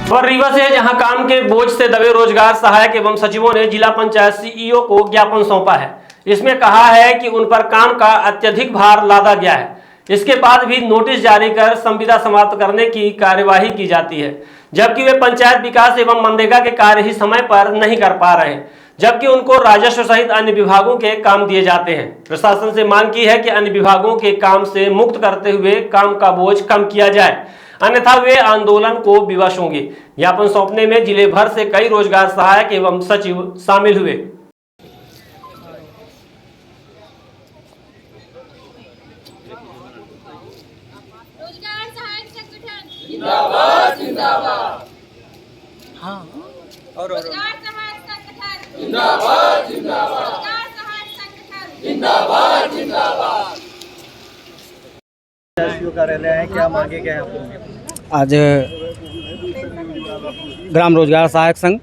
और रीवा से जहां काम के बोझ से दबे रोजगार सहायक एवं सचिवों ने जिला पंचायत सीईओ को ज्ञापन सौंपा है। इसमें कहा है कि उन पर काम का अत्यधिक भार लादा गया है। इसके बाद भी नोटिस जारी कर संविदा समाप्त करने की कार्यवाही की जाती है, जबकि वे पंचायत विकास एवं मनरेगा के कार्य ही समय पर नहीं कर पा रहे हैं, जबकि उनको राजस्व सहित अन्य विभागों के काम दिए जाते हैं। प्रशासन से मांग की है कि अन्य विभागों के काम से मुक्त करते हुए काम का बोझ कम किया जाए, अन्यथा वे आंदोलन को विवश होंगे। ज्ञापन सौंपने में जिले भर से कई रोजगार सहायक एवं सचिव शामिल हुए। रोजगार सहायक संगठन जिंदाबाद जिंदाबाद। हाँ रोजगार सहायक संगठन जिंदाबाद जिंदाबाद। रोजगार सहायक संगठन जिंदाबाद जिंदाबाद। सीईओ कार्यालय है, क्या मांगे क्या है आप लोगों की? आज ग्राम रोजगार सहायक संघ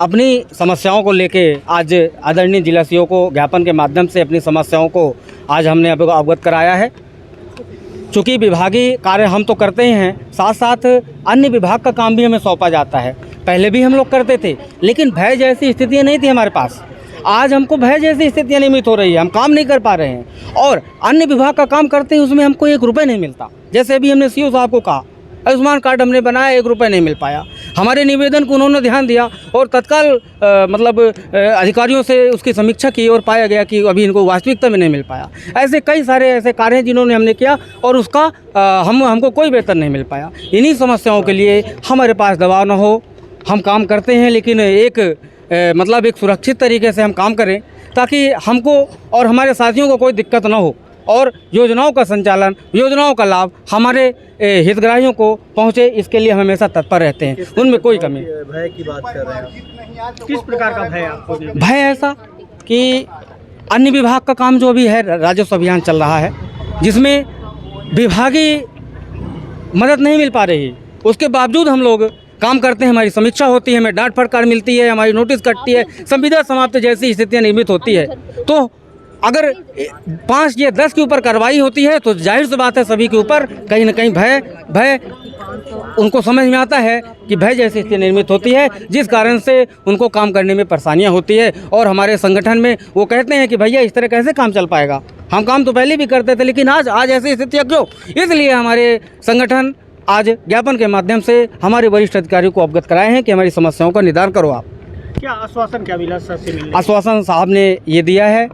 अपनी समस्याओं को लेके आज आदरणीय जिला सीईओ को ज्ञापन के माध्यम से अपनी समस्याओं को आज हमने अवगत कराया है। चूँकि विभागीय कार्य हम तो करते ही हैं, साथ साथ अन्य विभाग का काम भी हमें सौंपा जाता है। पहले भी हम लोग करते थे, लेकिन भय जैसी स्थितियाँ नहीं थी हमारे पास। आज हमको भय जैसी स्थितियाँ निर्मित हो रही है, हम काम नहीं कर पा रहे हैं और अन्य विभाग का काम करते हैं उसमें हमको 1 रुपये नहीं मिलता। जैसे अभी हमने सीईओ साहब को कहा आयुष्मान कार्ड हमने बनाया, 1 रुपये नहीं मिल पाया। हमारे निवेदन को उन्होंने ध्यान दिया और तत्काल अधिकारियों से उसकी समीक्षा की और पाया गया कि अभी इनको वास्तविकता में नहीं मिल पाया। ऐसे कई सारे ऐसे कार्य हैं जिन्होंने हमने किया और उसका हमको कोई वेतन नहीं मिल पाया। इन्हीं समस्याओं के लिए हमारे पास दबाव न हो, हम काम करते हैं लेकिन एक सुरक्षित तरीके से हम काम करें ताकि हमको और हमारे साथियों को कोई दिक्कत न हो और योजनाओं का संचालन, योजनाओं का लाभ हमारे हितग्राहियों को पहुंचे, इसके लिए हम हमेशा तत्पर रहते हैं। उनमें कोई कमी। भय की बात कर रहे हैं आप, किस प्रकार का भय आपको? भय ऐसा कि अन्य विभाग का काम जो भी है राजस्व अभियान चल रहा है जिसमें विभागीय मदद नहीं मिल पा रही, उसके बावजूद हम लोग काम करते हैं, हमारी समीक्षा होती है, हमें डांट फटकार मिलती है, हमारी नोटिस कटती है, संविदा समाप्त जैसी स्थितियाँ निर्मित होती है। तो अगर 5 या 10 के ऊपर कार्रवाई होती है तो जाहिर सी बात है सभी के ऊपर कहीं ना कहीं भय उनको समझ में आता है कि भय जैसी स्थिति निर्मित होती है, जिस कारण से उनको काम करने में परेशानियां होती है। और हमारे संगठन में वो कहते हैं कि भैया इस तरह कैसे काम चल पाएगा, हम काम तो पहले भी करते थे लेकिन आज ऐसी स्थितियाँ क्यों? इसलिए हमारे संगठन आज ज्ञापन के माध्यम से हमारे वरिष्ठ अधिकारियों को अवगत कराए हैं कि हमारी समस्याओं का निदान करो आप। क्या आश्वासन क्या मिला सर से? आश्वासन साहब ने ये दिया है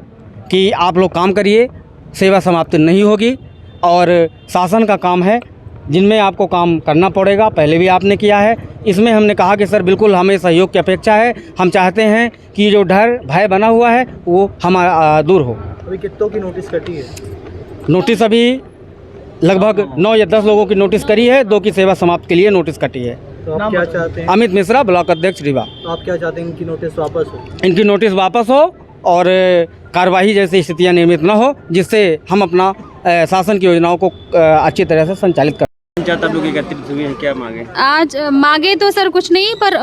कि आप लोग काम करिए, सेवा समाप्ति नहीं होगी और शासन का काम है जिनमें आपको काम करना पड़ेगा, पहले भी आपने किया है। इसमें हमने कहा कि सर बिल्कुल हमें सहयोग की अपेक्षा है, हम चाहते हैं कि जो डर भय बना हुआ है वो हमारा दूर हो। अभी कितनों की नोटिस कटी है? नोटिस अभी लगभग 9 या 10 लोगों की नोटिस करी है, 2 की सेवा समाप्त के लिए नोटिस कटी है। तो आप क्या चाहते हैं? अमित मिश्रा, ब्लॉक अध्यक्ष रीवा। तो आप क्या चाहते हैं? इनकी नोटिस वापस हो? इनकी नोटिस वापस हो और कार्यवाही जैसी स्थितियां निर्मित न हो, जिससे हम अपना शासन की योजनाओं को अच्छी तरह से संचालित कर। पंचायत आप लोग एकत्रित हुए हैं, क्या मांगे? आज मांगे तो सर कुछ नहीं, पर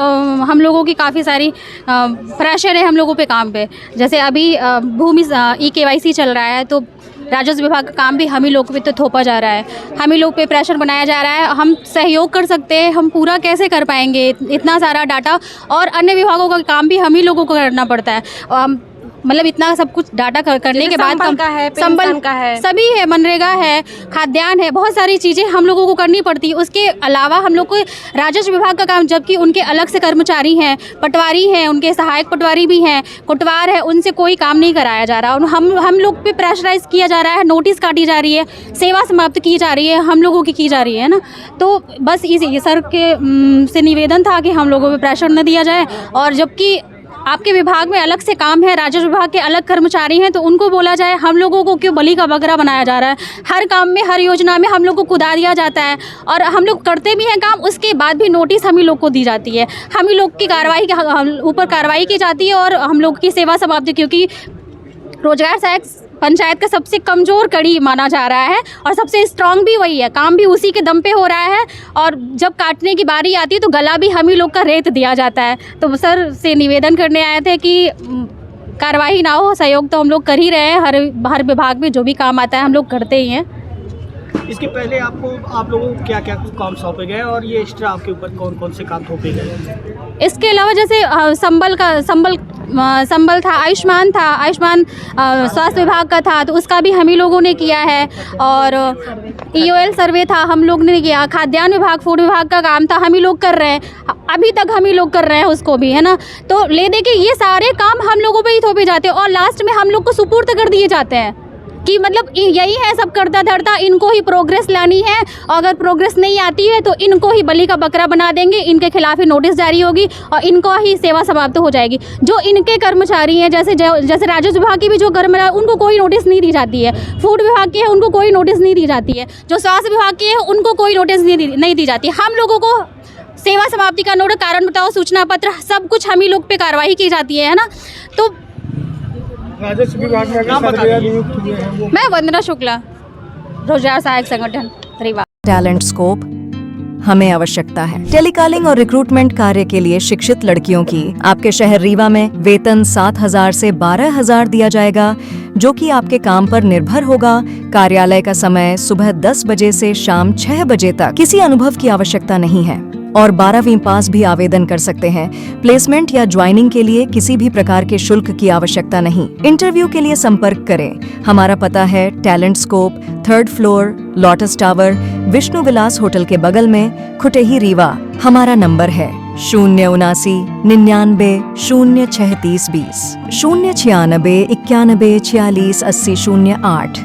हम लोगों की काफ़ी सारी प्रेशर है हम लोगों पे काम पे। जैसे अभी भूमि EKYC चल रहा है तो राजस्व विभाग का काम भी हम ही लोग पे तो थोपा जा रहा है, हम ही लोग पे प्रेशर बनाया जा रहा है। हम सहयोग कर सकते हैं, हम पूरा कैसे कर पाएंगे इतना सारा डाटा, और अन्य विभागों का काम भी हम ही लोगों को करना पड़ता है। मतलब इतना सब कुछ डाटा करने के बाद का है, संबल का है, सभी है, मनरेगा है, खाद्यान्न है, बहुत सारी चीज़ें हम लोगों को करनी पड़ती है। उसके अलावा हम लोग को राजस्व विभाग का काम, जबकि उनके अलग से कर्मचारी हैं, पटवारी हैं, उनके सहायक पटवारी भी हैं, कोटवार है, उनसे कोई काम नहीं कराया जा रहा। और हम लोग पे प्रेशराइज किया जा रहा है, नोटिस काटी जा रही है, सेवा समाप्त की जा रही है, हम लोगों की जा रही है ना। तो बस इसी सर के से निवेदन था कि हम लोगों पे प्रेशर न दिया जाए। और जबकि आपके विभाग में अलग से काम है, राजस्व विभाग के अलग कर्मचारी हैं, तो उनको बोला जाए हम लोगों को क्यों बलि का बकरा बनाया जा रहा है? हर काम में, हर योजना में हम लोग को कुदा दिया जाता है और हम लोग करते भी हैं काम, उसके बाद भी नोटिस हम ही लोग को दी जाती है, हम ही लोग की कार्रवाई के ऊपर कार्रवाई की जाती है और हम लोग की सेवा समाप्ति। क्योंकि रोजगार सहायक पंचायत का सबसे कमज़ोर कड़ी माना जा रहा है और सबसे स्ट्रांग भी वही है, काम भी उसी के दम पे हो रहा है और जब काटने की बारी आती है तो गला भी हम ही लोग का रेत दिया जाता है। तो सर से निवेदन करने आए थे कि कार्रवाई ना हो, सहयोग तो हम लोग कर ही रहे हैं, हर विभाग में जो भी काम आता है हम लोग करते ही हैं। इसके पहले आप लोगों को क्या क्या काम सौंपे गए और ये एक्स्ट्रा आपके ऊपर कौन कौन से काम सौंपे गए? इसके अलावा जैसे संबल था, आयुष्मान स्वास्थ्य विभाग का था, तो उसका भी हम ही लोगों ने किया है। और EOL सर्वे था, हम लोग ने किया। खाद्यान्न विभाग, फूड विभाग का काम था, हम ही लोग कर रहे हैं, अभी तक हम ही लोग कर रहे हैं उसको भी, है ना। तो ले दे के ये सारे काम हम लोगों पे ही थोपे जाते हैं और लास्ट में हम लोग को सुपुर्द कर दिए जाते हैं कि मतलब यही है सब करता धरता, इनको ही प्रोग्रेस लानी है और अगर प्रोग्रेस नहीं आती है तो इनको ही बलि का बकरा बना देंगे, इनके खिलाफ ही नोटिस जारी होगी और इनको ही सेवा समाप्त हो जाएगी। जो इनके कर्मचारी हैं, जैसे राजस्व विभाग की भी जो कर्मचारी, उनको कोई नोटिस नहीं दी जाती है। फूड विभाग की है, उनको कोई नोटिस नहीं दी जाती है। जो स्वास्थ्य विभाग की है, उनको कोई नोटिस नहीं दी जाती। हम लोगों को सेवा समाप्ति का नोटिस, कारण बताओ, सूचना पत्र, सब कुछ हम ही लोग पे कार्रवाई की जाती है ना। तो राजस्व विभाग में नियुक्त हुए हैं वो? मैं वंदना शुक्ला, रोजगार सहायक संगठन रीवा। टैलेंट स्कोप हमें आवश्यकता है। टेलीकॉलिंग और रिक्रूटमेंट कार्य के लिए शिक्षित लड़कियों की आपके शहर रीवा में वेतन 7,000 से 12,000 दिया जाएगा, जो कि आपके काम पर निर्भर होगा। कार्यालय का समय सुबह 10 बजे से शाम 6 बजे तक। किसी अनुभव की आवश्यकता नहीं है और 12वीं पास भी आवेदन कर सकते हैं। प्लेसमेंट या ज्वाइनिंग के लिए किसी भी प्रकार के शुल्क की आवश्यकता नहीं। इंटरव्यू के लिए संपर्क करें। हमारा पता है talent scope, 3rd floor, lotus tower, Vishnu Vilas hotel के बगल में, खुटेही रीवा। हमारा नंबर है 079 99 036 20, 096 91 46 80 08।